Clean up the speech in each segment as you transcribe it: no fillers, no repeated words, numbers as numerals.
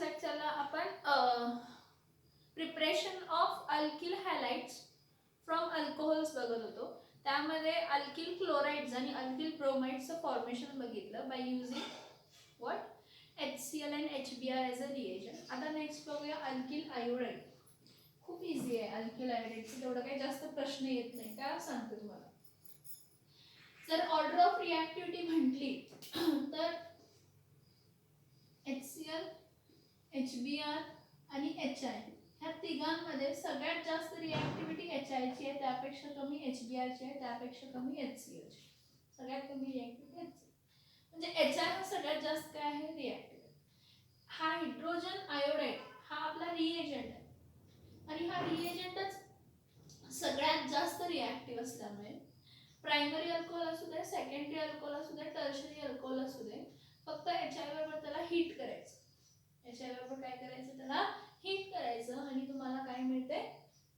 लेक्चरला आपण preparation of alkyl halides from alcohols बघत होतो. त्यामध्ये अल्किल क्लोराइड्स आणि अल्किल ब्रोमाइड्सचं फॉर्मेशन बघितलं by using what HCl and HBr as a reagent. आता नेक्स्ट बघूया अल्किल आयोडाइड. खूप इझी आहे अल्किल आयोडाइडचं, तेवढं काही जास्त प्रश्न येत नाही. काय सांगते तुम्हाला, जर ऑर्डर ऑफ रिॲक्टिव्हिटी म्हटली तर HCl, HBr आणि HI ह्या तिघांमध्ये सगळ्यात जास्त रिॲक्टिव्हिटी HI ची आहे, त्यापेक्षा कमी HBr ची आहे, त्यापेक्षा कमी HCl ची. सगळ्यात कमी रिॲक्टिव्हिटी HCl. म्हणजे HI हा सगळ्यात जास्त काय आहे रिॲक्टिव्हिटी. हायड्रोजन आयोडाइड हा आपला रिएजंट आहे आणि हा रिएजंटच सगळ्यात जास्त रिॲक्टिव्ह असल्यामुळे प्रायमरी अल्कोहोल असू दे, सेकंडरी अल्कोहोल असू दे, टर्शरी अल्कोहोल असू दे, फक्त HI बरोबर त्याला हीट करायचं. HI बरोबर काय करायचं, त्याला हीट करायचं आणि तुम्हाला काय मिळते,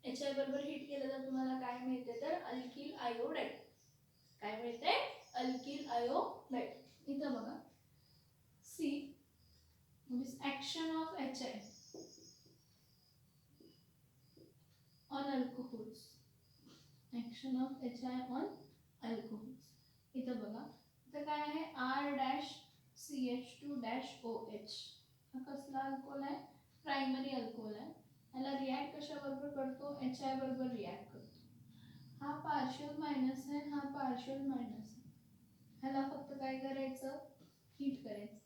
HI बरोबर हीट केलं तर तुम्हाला काय मिळते तर अल्किल आयोडाइड. काय मिळते, अल्किल आयोडाइड. इथं बघा see this action of HI on alcohols. Action of HI on alcohols. इथं बघा इथं काय आहे R-CH2-OH. हा कसला अल्कोहोल आहे, प्रायमरी अल्कोहोल आहे. ह्याला रिॲक्ट कशाबरोबर करतो, HI बरोबर रिॲक्ट करतो. हा पार्शियल मायनस आहे, हा पार्शियल मायनस आहे. ह्याला फक्त काय करायचं, हीट करायचं.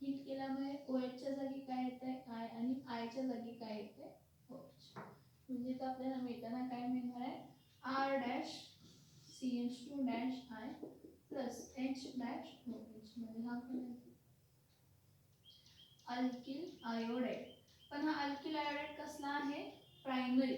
हीट केल्यामुळे OH च्या जागी काय येते I आणि I च्या जागी काय येते OH. म्हणजे तर आपल्याला मिळताना काय मिळणार आहे R-CH2-I प्लस H-OH. म्हणजे हा अल्किल आयोडाइड. पण हा अल्किल आयोडाइड कसला आहे, प्रायमरी.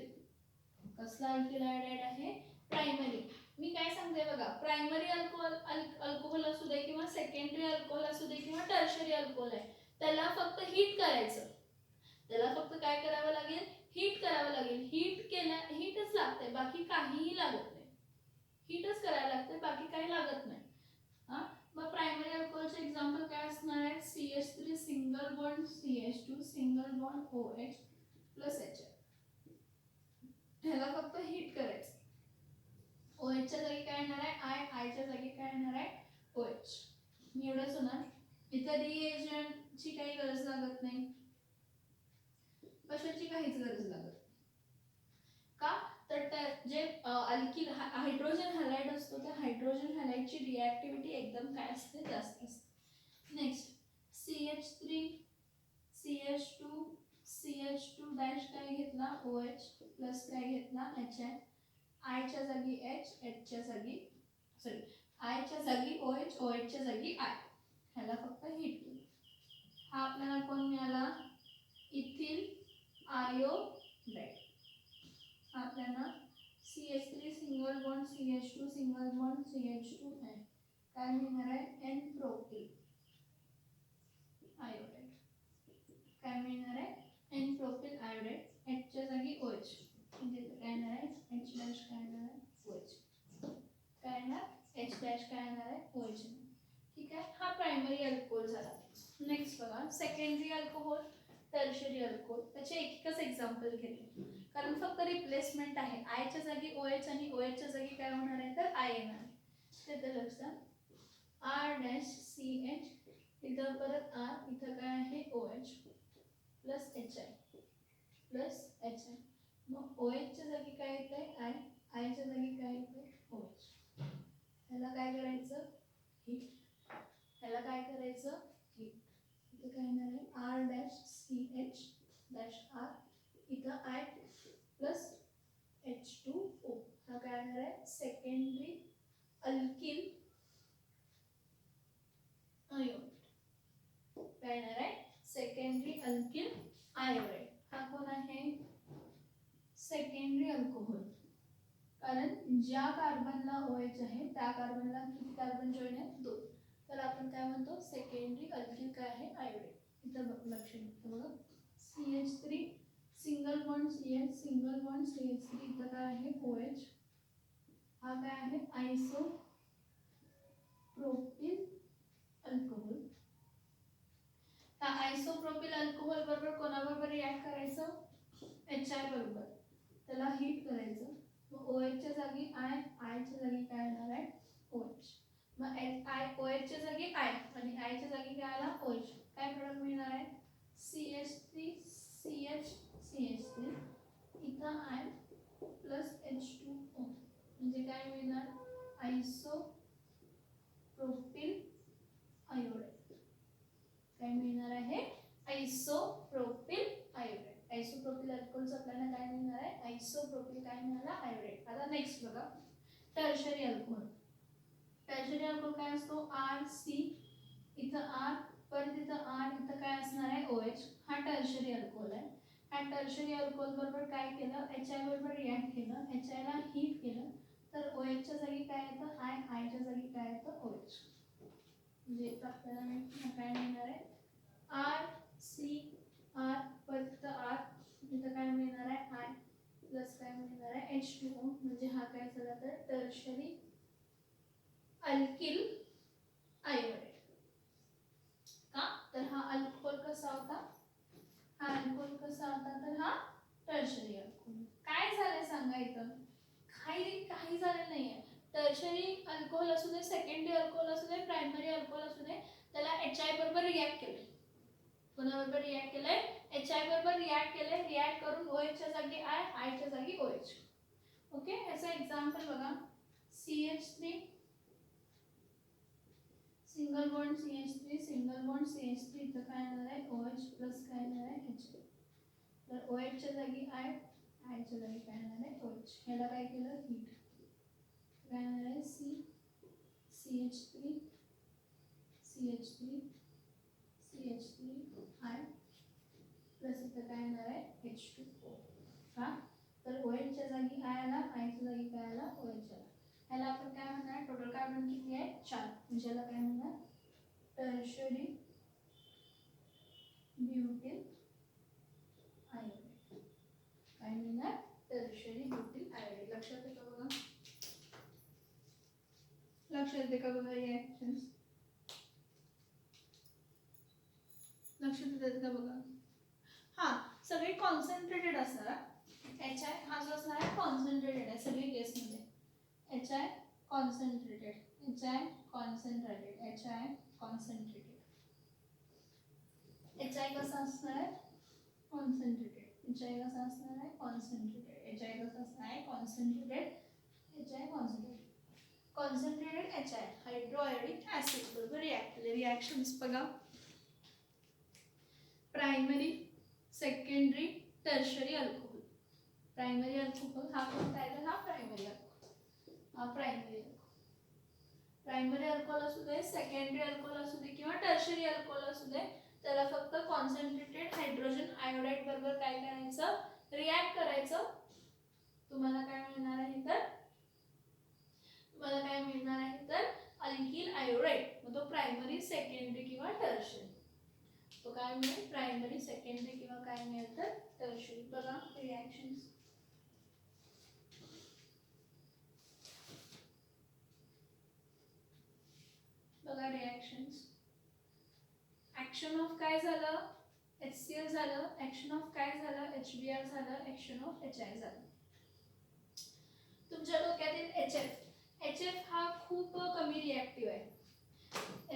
कसला अल्किल आयोडाइड आहे, प्रायमरी. मी काय सांगते बघा, प्रायमरी अल्कोहोल असू दे किंवा सेकंडरी अल्कोहोल असू दे किंवा टर्शरी अल्कोहोल आहे, त्याला फक्त हीट करायचं. त्याला फक्त काय करावं लागेल, हीट करावं लागेल. हीटच लागते, बाकी काहीही लागत नाही. हीटच करायला लागते, बाकी काही लागत नाही. मग प्रायमरी अल्कोहोलचे एक्झाम्पल काय असणार आहे, CH3 single bond CH2 single bond OH plus HI. ह्याला फक्त हीट करायचं. OH च्या जागी काय येणार आहे I च्या जागी काय येणार आहे OH. एवढंच होणार. इतर रिएजंटची काही गरज लागत नाही, कशाची काहीच गरज लागत का, तर जे अल्किल हायड्रोजन हॅलाइड असतो त्या हायड्रोजन हॅलाइडची रिॲक्टिव्हिटी एकदम काय असते, जास्त असते. Next CH3 CH2 CH2 dash काय घेतला OH प्लस काय घेतला HI. I च्या जागी H, H च्या जागी I च्या जागी OH, OH च्या जागी I. ह्याला फक्त हीट केलं. हा आपल्याला कोण मिळाला, इथिल आयोडाइड. आपल्याला CH3 single bond CH2 single bond CH2 आहे, काय मिळणार आहे N प्रोपिल आयोडाइड. काय मिळणार आहे N प्रोपिल आयोडाइड. H च्या जागी OH म्हणजे काय येणार आहे H डॅश काय येणार आहे OH. काय येणार H डॅश काय येणार आहे OH. ठीक आहे, हा प्रायमरी अल्कोहोल झाला. नेक्स्ट बघा सेकंडरी अल्कोहोल, टर्शरी अल्कोहोल. त्याचे एकच एक्झाम्पल घेतले कारण फक्त रिप्लेसमेंट आहे. I च्या जागी OH आणि OH च्या जागी काय होणार आहे तर I येणार आहे. ते लक्षात R-CH इथं परत R, इथं काय आहे OH plus HI plus HI. मग OH च्या जागी काय येतंय I च्या जागी काय येतंय OH. ह्याला काय करायचं हीट. ह्याला काय करायचं हीट. इथं काय येणार आहे R-CH डॅश R, इथं I प्लस H2O. हा काय येणार आहे सेकंडरी अल्किल आयोडाइड. काय येणार आहे सेकंडरी अल्किल आयोडाइड. हा कोण आहे सेकंडरी अल्कोहोल. कारण ज्या कार्बनला OH आहे त्या कार्बनला किती कार्बन जॉईन आहेत, 2. तर आपण काय म्हणतो सेकंडरी अल्किल काय आहे आयोडाइड. इथं लक्ष द्या बघा CH3 single bond CH single bond CH3, इथं काय आहे OH. हा काय आहे आयसो प्रोपिल अल्कोहोल. ह्या आयसोप्रोपिल अल्कोहोल बरोबर कोणाबरोबर रिॲक्ट करायचं, HI बरोबर, त्याला हीट करायचं. मग OH च्या जागी I, I च्या जागी काय येणार आहे, OH. मग OH च्या जागी I आणि I च्या जागी काय आला, OH. काय प्रोडक्ट मिळणार आहे, CH3 CH CH3 इथं I प्लस H2O म्हणजे काय मिळणार, आयसोप्रोपिल आयोडाइड. काय मिळणार आहे, आयसोप्रोपिल आयोडाइड. आयसोप्रोपिल अल्कोहोलचं आपल्याला काय मिळणार आहे, आयसोप्रोपिल काय मिळाला, आयोडाइड. आता नेक्स्ट बघा, टर्शरी अल्कोहोल. टर्शरी अल्कोहोल काय असतो, RC इथं R परत इथं R इथं काय असणार आहे, OH. हा टर्शरी अल्कोहोल आहे. ह्या टर्शरी अल्कोहोल बरोबर काय केलं, HI बरोबर रिॲक्ट केलं, HI ला हीट केलं, तर OH च्या जागी काय येतं, I च्या जागी काय येतं, OH. म्हणजे आपल्याला काय मिळणार आहे, RCR परत R इथं काय मिळणार आहे, I प्लस काय मिळणार आहे, H2O. म्हणजे हा काय झाला तर टर्शरी अल्किल आयोडाइड. का तर हा अल्कोहोल कसा होता, हा अल्कोहोल कसा होता तर हा टर्शरी अल्कोहोल. काय झालंय सांगा इथं, काही झालं नाहीये. टर्शरी अल्कोहोल असू दे, सेकंडरी अल्कोहोल असू दे, प्रायमरी अल्कोहोल असू दे, त्याला HI बरोबर रिॲक्ट केलंय. कोणाबरोबर रिॲक्ट केलंय, HI बरोबर रिॲक्ट केलंय. रिॲक्ट करून OH च्या जागी I च्या जागी OH. ओके, याचं एक्झाम्पल बघा, CH3 single bond CH3 single bond CH3 इथं काय येणार आहे, OH प्लस काय येणार आहे, HI. तर OH च्या जागी I च्या जागी काय येणार आहे, OH. ह्याला काय केलं, हीट. काय येणार आहे, CH3 CH3 CH3 I plus इथं काय येणार आहे, H2O. का तर OH च्या जागी I आला, I च्या जागी काय आला, OH आला. ह्याला आपण काय म्हणणार, टोटल कार्बन किती आहे, 4. म्हणजे याला काय म्हणणार, टर्शरी ब्युटिल आयोडाइड. काय म्हणणार, टर्शरी ब्युटिल आयोडाइड. लक्षात येतं बघा, लक्षात येते का बघा, रिॲक्शन्स लक्षात येतात का बघा. हा सगळे कॉन्सन्ट्रेटेड असणार. HI हा जो असणार आहे कॉन्सन्ट्रेटेड आहे सगळी केसमध्ये. HI concentrated, HI concentrated, HI concentrated. HI कसा असणार आहे, कॉन्सन्ट्रेटेड. HI कसा असणार आहे, कॉन्सन्ट्रेटेड. HI कसा असणार आहे, concentrated. HI concentrated. Concentrated HI hydroiodic acid बरोबर रिॲक्ट केले. रिॲक्शन्स बघा, primary secondary tertiary alcohol. Primary alcohol हा कोणता आहे तर हा प्रायमरी अल्कोहोल, हा प्रायमरी अल्कोहोल. प्रायमरी अल्कोहोल असू दे, सेकंडरी अल्कोहोल असू दे किंवा टर्शरी अल्कोहोल असू दे, त्याला फक्त कॉन्सन्ट्रेटेड हायड्रोजन आयोडाइड बरोबर काय करायचं, रिॲक्ट करायचं. तुम्हाला काय मिळणार आहे तर, तुम्हाला काय मिळणार आहे तर अल्किल आयोडाइड. मग तो प्रायमरी सेकंडरी किंवा टर्शरी, तो काय मिळेल, प्रायमरी सेकंडरी किंवा काय मिळेल तर टर्शरी. बघा रिॲक्शन्स, बघा रिॲक्शन्स. ऍक्शन ऑफ काय झालं, HCl झालं. ऍक्शन ऑफ काय झालं, HBr झालं. ऍक्शन ऑफ HI झालं. तुमच्या डोक्यातील HF हा खूप कमी रिॲक्टिव्ह आहे.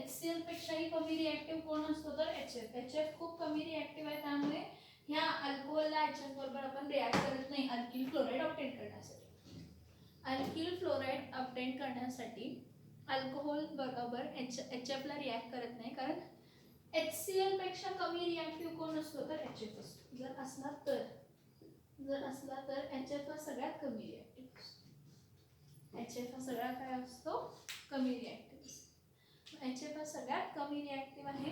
HCl पेक्षाही कमी रिॲक्टिव्ह कोण असतो तर HF खूप कमी रिॲक्टिव्ह आहे. त्यामुळे ह्या अल्कोहोलला HF बरोबर आपण रिॲक्ट करत नाही अल्किल फ्लोराईड ऑब्टेन करण्यासाठी. अल्किल फ्लोराईड ऑब्टेन करण्यासाठी अल्कोहोल बरोबर HF ला रिॲक्ट करत नाही, कारण HCl पेक्षा कमी रिॲक्टिव्ह कोण असतो तर HF असतो. जर असला तर HF हा सगळ्यात कमी रिॲक्टिव्ह असतो. HF हा सगळ्यात काय असतो, कमी रिॲक्टिव्ह असतो. HF हा सगळ्यात कमी रिॲक्टिव्ह आहे,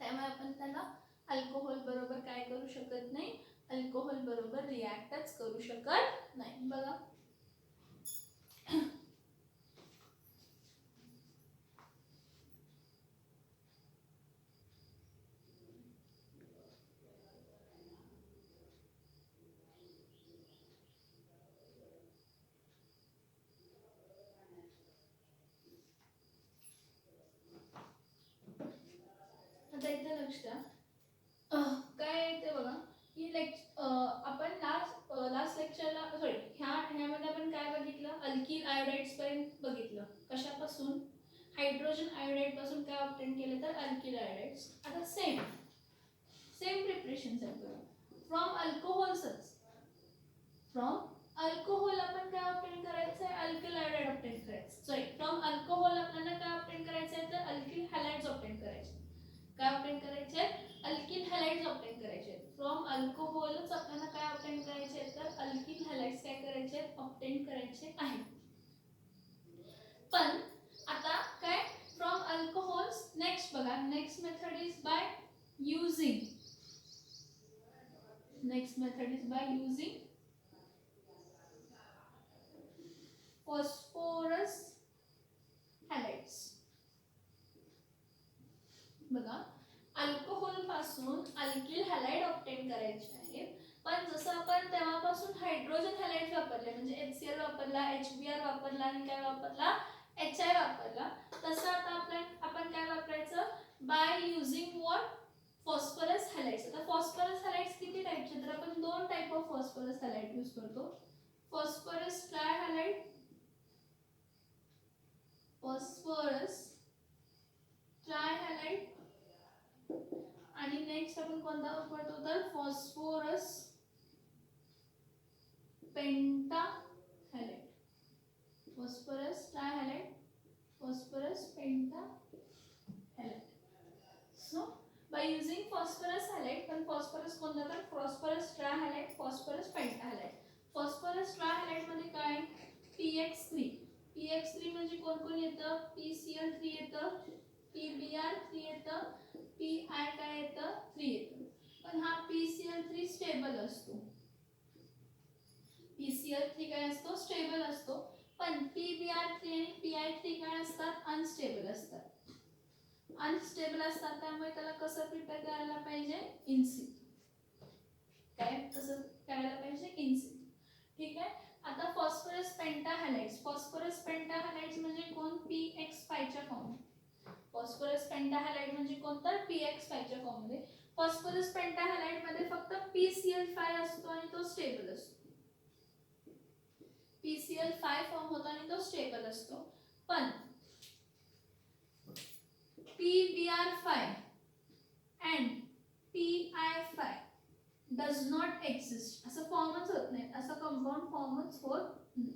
त्यामुळे आपण त्याला अल्कोहोल बरोबर काय करू शकत नाही, अल्कोहोल बरोबर रिॲक्टच करू शकत नाही. बघा आता इथे लक्ष द्या. काय आहे ते बघा की आपण लास्ट लेक्चरला सॉरी ह्यामध्ये आपण काय बघितलं, अल्किल आयोडाइड्स पर्यंत बघितलं. कशापासून, हायड्रोजन आयोडाइड पासून काय ऑब्टेन केलं तर अल्किल आयोडाइड्स. आता सेम प्रिपरेशन फ्रॉम अल्कोहोल्सच, फ्रॉम अल्कोहोल आपण काय ऑब्टेन करायचं आहे, अल्किल आयोडाइड ऑब्टेन करायचं. सॉरी, फ्रॉम अल्कोहोल आपल्याला काय ऑब्टेन करायचं आहे तर अल्किल हॅलाइड्स ऑब्टेन करायचे. काय ऑब्टेन करायचे, अल्किल हॅलाइड्स ऑब्टेन करायचे. फ्रॉम अल्कोहोलच आपल्याला काय ऑब्टेन करायचे तर अल्किल हॅलाइड्स काय करायचे, ऑब्टेन करायचे आहे. पण आता काय, फ्रॉम अल्कोहोल्स नेक्स्ट बघा, next method is by using, next method is by using phosphorus halides. बघा, अल्कोहोल पासून अल्किल हॅलाइड ऑब्टेन करायचे आहे. पण जसं आपण तेव्हापासून हायड्रोजन हॅलाइड वापरले, म्हणजे HCl वापरला, HBr वापरला आणि काय वापरला, HI वापरला, तसं आता आपण काय वापरायचं, by using what, phosphorus halides. आता फॉस्फरस हॅलाइड्स किती टाईपचे तर आपण दोन type of phosphorus halide use करतो. फॉस्फरस ट्रायहॅलाइड, फॉस्फरस ट्रायहॅलाइड, आणि नेक्स्ट आपण कोणता वापरतो तर phosphorus pentahalide. Phosphorus trihalide, phosphorus pentahalide. So by using phosphorus halide, पण फॉस्फरस कोणता तर phosphorus trihalide, phosphorus pentahalide. Phosphorus trihalide मध्ये काय, PX3. PX3 म्हणजे कोण कोण येतं, PCl3 येतं, PBr3 येतं, PI काय येतं, 3 येतं. पण हा PCl3 स्टेबल असतो, PCl3 काय असतो, स्टेबल असतो. पण PBr3 आणि PI3 काय असतात, अनस्टेबल असतात. अनस्टेबल असतात, त्यामुळे त्याला कसं प्रिपेअर करायला पाहिजे, इनसिtu. काय कसं करायला पाहिजे, इनसिtu. ठीक आहे. आता फॉस्फरस पेंटाहॅलाइड्स, फॉस्फरस पेंटाहॅलाइड्स म्हणजे कोण, PX5 च्या फॉर्म. फॉस्फरस पेंटाहॅलाइड म्हणजे कोणता, PX5 च्या फॉर्म मध्ये. फॉस्फरस पेंटाहॅलाइड मध्ये फक्त PCl5 असतो आणि तो स्टेबल असतो. PCl5 फॉर्म होतो आणि तो स्टेबल असतो. पण PBr5 and PI5 does not exist. असं फॉर्मच होत नाही, असं कंपाऊंड फॉर्मच होत नाही.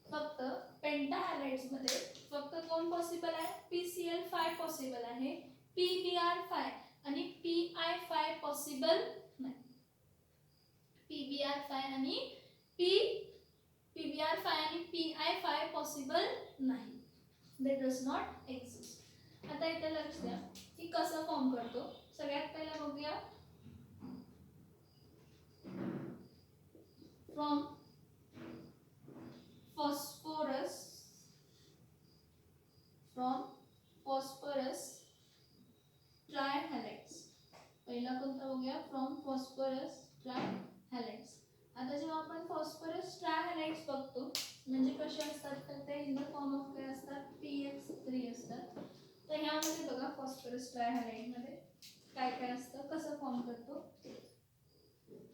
फक्त पेंटाहॅलाइड्स मध्ये फक्त कोण पॉसिबल आहे, PCl5 पॉसिबल आहे, PBr5 आणि PI5 पॉसिबल नाही. PBr5 आणि PI5 पॉसिबल नाही. दे डज नॉट एक्झिस्ट. आता इथे लक्ष द्या की कसं फॉर्म करतो. सगळ्यात पहिला बघूया, from phosphorus, from phosphorus trihalides. पहिला कोणता हो गया, फ्रॉम फॉस्फरस ट्रायहॅलाइड्स. आता जेव्हा आपण फॉस्फरस ट्रायहॅलाइड्स बघतो म्हणजे कसे असतात तर ते इन द फॉर्म ऑफ काय असतात, PX3 असतात. तर ह्यामध्ये बघा फॉस्फरस ट्रायहॅलाइड मध्ये काय काय असतं, कसं फॉर्म करतो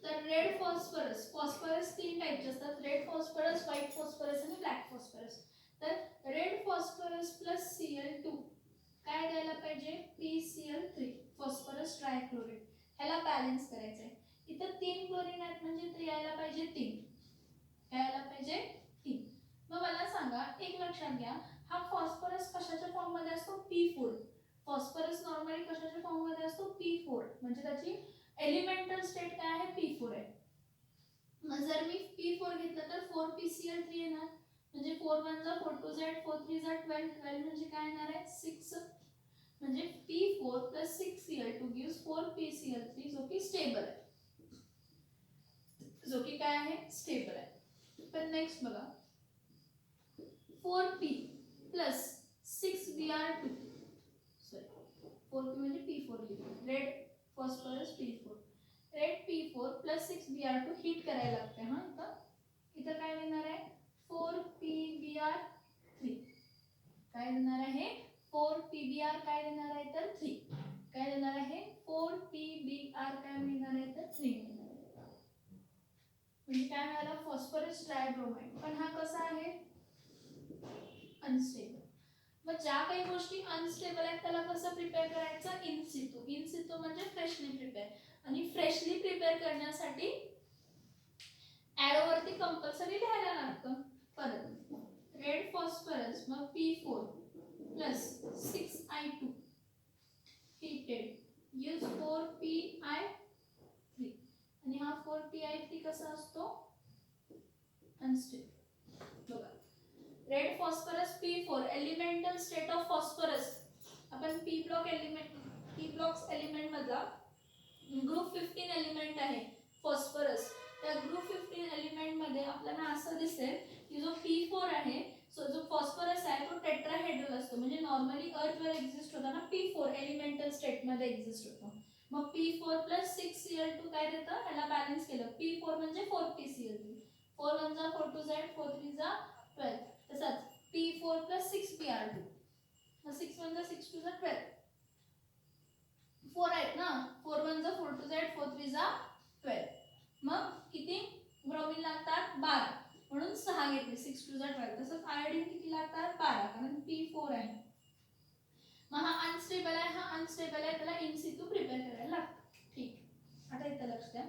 तर रेड फॉस्फरस, फॉस्फरस तीन टाइपचे असतात, रेड फॉस्फरस, व्हाईट फॉस्फरस आणि ब्लॅक फॉस्फरस. तर रेड फॉस्फरस प्लस Cl2 काय द्यायला पाहिजे, PCl3, फॉस्फरस ट्रायक्लोराइड. ह्याला बॅलन्स करायचं आहे. इथं 3 क्लोरीन आहेत म्हणजे ते यायला पाहिजे 3, काय यायला पाहिजे 3. मग मला सांगा, एक लक्षात घ्या, हा फॉस्फरस कशाच्या फॉर्म मध्ये असतो, P4. फॉस्फरस नॉर्मली कशाच्या फॉर्म मध्ये असतो, P4, म्हणजे त्याची एलिमेंटल स्टेट काय आहे, P4 आहे. मग जर मी P4 घेतलं तर 4PCl3 येणार, म्हणजे 4 1 जा 4 2 जा 4 3 जा 12, 12 म्हणजे काय येणार आहे 6, म्हणजे P4 plus 6Cl2 gives 4PCl3 जो की स्टेबल आहे, जो की काय आहे, स्टेबल आहे. पण नेक्स्ट बघा, 4P plus 6Br2, sorry 4P म्हणजे P4 लिहितो, red phosphorus P4, red P4 plus 6Br2 heat करायला लागते. हा इथं काय देणार आहे, 4PBr3, काय देणार आहे 4PBr, काय देणार आहे तर 3, काय देणार आहे 4PbR काय मिळणार आहे तर 3 मिळणार आहे. म्हणजे काय मिळाला फॉस्फरस ट्रायब्रोमाइड. पण हा कसा आहे अनस्टेबल. मग ज्या काही गोष्टी अनस्टेबल आहेत त्याला कसं प्रिपेअर करायचं इन सितू. इन सितू म्हणजे फ्रेशली प्रिपेअर. आणि फ्रेशली प्रिपेअर करण्यासाठी ॲरोवरती कंपल्सरी लिहायला लागतं. परत रेड फॉस्फरस मग P4 plus 6I2 heated use 4PI3 आणि हा 4PI3 कसा असतो अनस्टेबल. बघा red phosphorus P4 elemental state of phosphorus. आपण P ब्लॉक्स एलिमेंट मधला ग्रुप 15 एलिमेंट आहे फॉस्फरस. त्या ग्रुप 15 एलिमेंट मध्ये आपल्याला असं दिसेल की जो P4 आहे जो फॉस्फरस आहे तो टेट्राहेड्रल असतो. म्हणजे नॉर्मली अर्थ वर एक्झिस्ट होताना P4 एलिमेंटल स्टेट मध्ये एक्झिस्ट होतो. मग P4 प्लस 6Cl2 काय देतं ह्याला बॅलन्स केलं. P4 म्हणजे 4PCl3. 4 1 जा 4 2 Z 4 3 जा 12. तसंच P4 प्लस 6Br2. 6 1 जा 6 2 जा 12. 4 आहेत ना 4 1 जा 4 2 Z 4 3 जा 12. मग किती ब्रोमीन लागतात 12 म्हणून 6 घेतले 6 2 जा 12. तसंच आयोडीन किती लागतात 12 कारण P4 आहे. मग हा अनस्टेबल आहे हा अनस्टेबल आहे त्याला इन सितू प्रिपेअर करायला लागतं. ठीक आता इथं लक्ष द्या.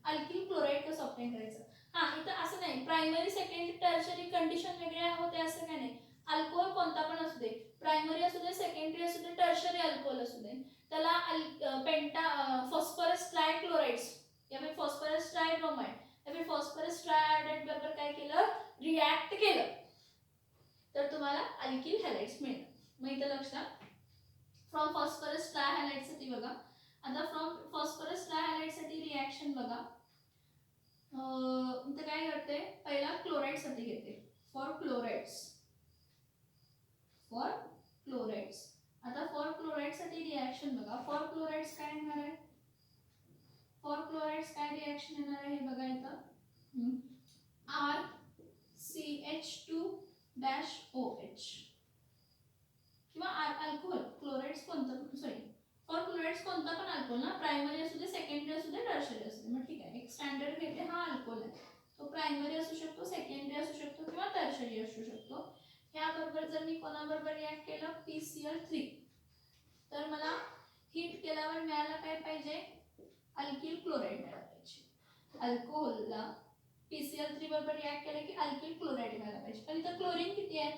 अल्किल क्लोराईड कसं ऑब्टेन करायचं. हा इथं असं नाही प्रायमरी सेकंडरी टर्शरी कंडिशन वेगळ्या होते असं काय नाही. अल्कोहोल कोणता पण असू दे प्रायमरी असू दे सेकंडरी असू दे टर्शरी अल्कोहोल असू दे त्याला फॉस्फरस ट्रायक्लोराइड्स या फिर फॉस्फरस ट्रायब्रोमाइड या फिर फॉस्फरस ट्रायआयोडाइड बरोबर काय केलं रिॲक्ट केलं तर तुम्हाला अल्किल हॅलाइड्स मिळतात. मग इथं लक्ष द्या. फ्रॉम फॉस्फरस ट्रायहॅलाइड साठी बघा. आता फ्रॉम फॉस्फरस ट्रायहॅलाइड साठी रिॲक्शन बघा. इथं काय करते पहिला क्लोराइड साठी घेते फॉर क्लोराइड्स. आता फॉर क्लोराइड साठी रिॲक्शन बघा. फॉर क्लोराइड्स काय येणार आहे फॉर क्लोराइड्स काय रिॲक्शन येणार आहे हे बघा इथं RCH2-OH किंवा अल्कोहोल क्लोराइड्स कोणतं सॉरी फॉर क्लोराइड्स कोणता पण अल्कोहोल ना प्रायमरी असू दे सेकंडरी असू दे टर्शरी असू दे. मग ठीक आहे एक स्टँडर्ड घेते हा अल्कोहोल आहे तो प्रायमरी असू शकतो सेकंडरी असू शकतो किंवा टर्शरी असू शकतो. ह्याबरोबर जर मी कोणाबरोबर रिॲक्ट केलं PCl3 तर मला हीट केल्यावर मिळायला काय पाहिजे अल्किल क्लोराइड मिळायला पाहिजे. अल्कोहोलला PCl3 बरोबर रिॲक्ट केलं की अल्किल क्लोराइड मिळायला पाहिजे. पण इथं क्लोरीन किती आहे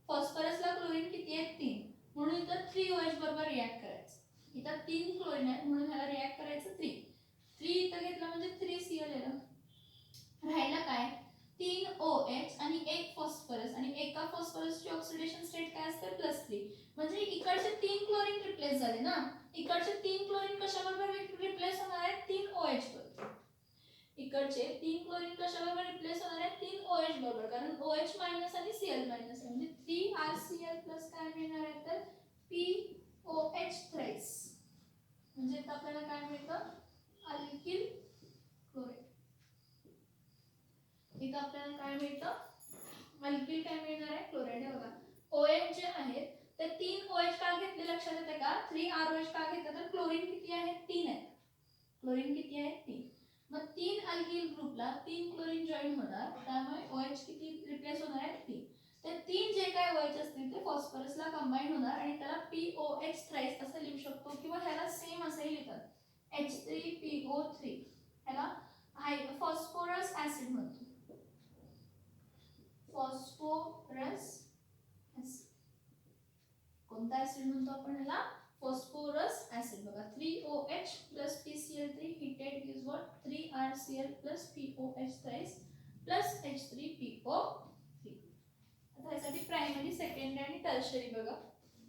फॉस्फरसला क्लोरीन किती आहे 3 म्हणून इथं 3OH बरोबर रिॲक्ट करायचं. इथं 3 क्लोरीन आहे म्हणून ह्याला रिॲक्ट करायचं 3 इथं घेतलं म्हणजे 3Cl येतं. राहिलं काय 3OH आणि 1 फॉस्फरस आणि एका फॉस्फरसची ऑक्सिडेशन स्टेट काय असते +3 म्हणजे इकडचे 3 क्लोरीन रिप्लेस झाले ना. इकडचे 3 क्लोरीन कशाबरोबर रिप्लेस होणार आहेत 3OH बरोबर. इकडचे 3 क्लोरीन कशाबरोबर रिप्लेस होणार आहेत 3OH बरोबर कारण OH मायनस आणि Cl मायनस आहे म्हणजे 3RCl प्लस काय मिळणार आहे तर POH थ्राइस म्हणजे आपल्याला काय मिळतं अल्किल क्लोराइड. इथं आपल्याला काय मिळतं अल्किल काय मिळणार आहे क्लोराइड. आहे बघा OH जे आहेत ते 3OH का घेतले लक्षात येते का 3ROH का घेतलं तर क्लोरीन किती आहे 3 आहे. क्लोरीन किती आहे 3 मग 3 अल्किल ग्रुपला 3 क्लोरीन जॉईन होणार त्यामुळे OH किती रिप्लेस होणार आहे 3. ते 3 जे काय OH असतील ते फॉस्फरसला कंबाईन होणार आणि त्याला POH थ्राइस असं लिहू शकतो किंवा ह्याला सेम असंही लिहितात H3PO3 ह्याला फॉस्फोरस ऍसिड म्हणतो. फॉस्फोरस ऍसिड कोणता ऍसिड म्हणतो आपण ह्याला फॉस्फोरस ऍसिड. बघा 3OH plus PCl3 heated gives what 3RCl plus POH thrice plus H3PO3. आता यासाठी प्रायमरी सेकंडरी आणि टर्शरी बघा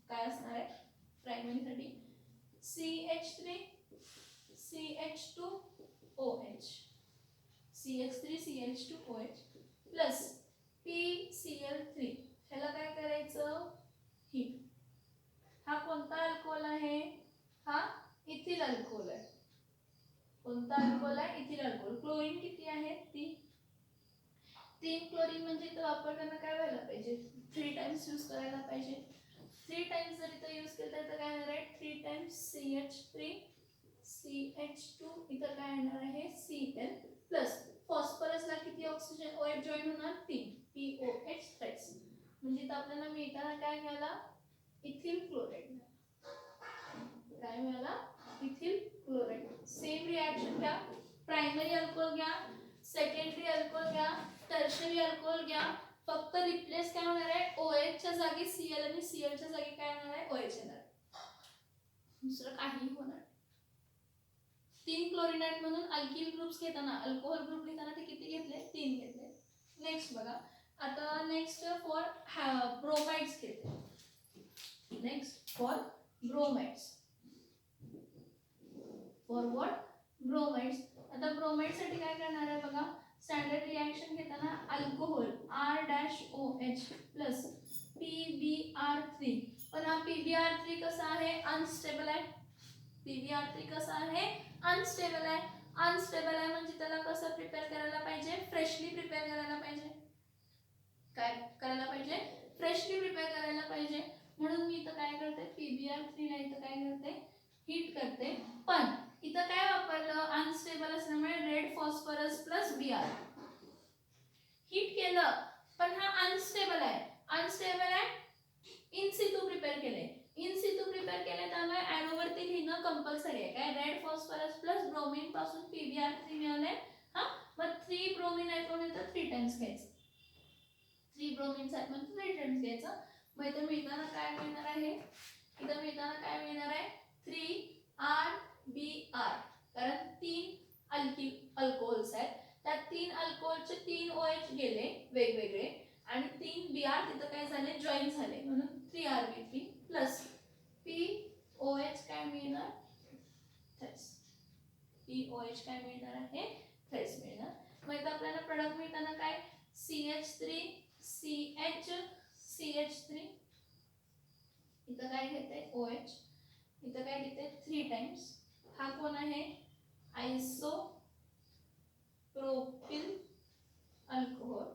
काय असणार आहे. प्रायमरी साठी CH3 CH2OH CH3 CH2OH plus PCl3 ह्याला काय करायचं हीट. हा कोणता अल्कोहोल आहे हा इथिल अल्कोहोल आहे. कोणता अल्कोहोल आहे इथिल अल्कोहोल. क्लोरीन किती आहे 3 क्लोरीन म्हणजे इथं वापरताना काय व्हायला पाहिजे 3 टाइम्स यूज करायला पाहिजे 3 टाइम्स जर इथं यूज केलं तर काय येणार आहे 3 टाइम्स CH3 CH2 इथं काय येणार आहे Cl प्लस फॉस्फरसला किती ऑक्सिजन OH जॉइन होणार 3 POH थ्राईस म्हणजे इथं आपल्याला मिळताना काय मिळाला इथिल क्लोराइड काय मिळाला इथिल क्लोराइड सेम रिएक्शन घ्या प्रायमरी अल्कोहोल घ्या सेकंडरी अल्कोहोल घ्या टर्शियरी अल्कोहोल घ्या फक्त रिप्लेस काय होणार आहे OH च्या जागी Cl आणि Cl च्या जागी काय होणार आहे OH येणार दुसरं काही होणार 3 क्लोरिनेट म्हणून अल्किल ग्रुप्स घेताना अल्कोहोल ग्रुप घेताना ते किती घेतले 3 घेतले नेक्स्ट बघा आता नेक्स्ट फॉर ब्रोमाइड्स घेते next for bromides for what bromides आता ब्रोमाइड साठी काय करणार आहे बघा स्टँडर्ड रिएक्शन घेताना अल्कोहोल R-OH प्लस PbR3 पण हा PbR3 कसा आहे अनस्टेबल आहे PbR3 कसा आहे अनस्टेबल आहे म्हणजे त्याला कसं प्रिपेअर करायला पाहिजे फ्रेशली प्रिपेअर करायला पाहिजे काय करायला पाहिजे फ्रेशली प्रिपेअर करायला पाहिजे म्हणून मी इथं काय करते PbR3 ला इथं काय करते हीट करते पण इथं काय वापरलं अनस्टेबल असल्यामुळे red phosphorus plus Br heat केलं पण हा अनस्टेबल आहे इन सितू प्रिपेअर केले त्यामुळे एरो वरती लिहिणं कंपल्सरी आहे काय रेड फॉस्फरस प्लस ब्रोमीन पासून PbR3 मिळाले हा मग 3 ब्रोमीन आहे कोण येतं 3 टाइम्स घ्यायचं 3 ब्रोमीन साठी मग 3 टाइम्स घ्यायचं मग इथं मिळताना काय मिळणार आहे 3RBr कारण 3 अल्कोहोल्स आहेत त्या 3 अल्कोहोलचे 3 OH गेले वेगवेगळे आणि 3 Br तिथं काय झाले जॉइन झाले म्हणून 3RB3 प्लस POH काय मिळणार POH काय मिळणार आहे थ्रेस मिळणार मग इथं आपल्याला प्रोडक्ट मिळताना काय CH3 CH3 इथं काय घेते OH इथं काय घेते 3 टाइम्स हा कोण आहे आयसोप्रोपिल अल्कोहोल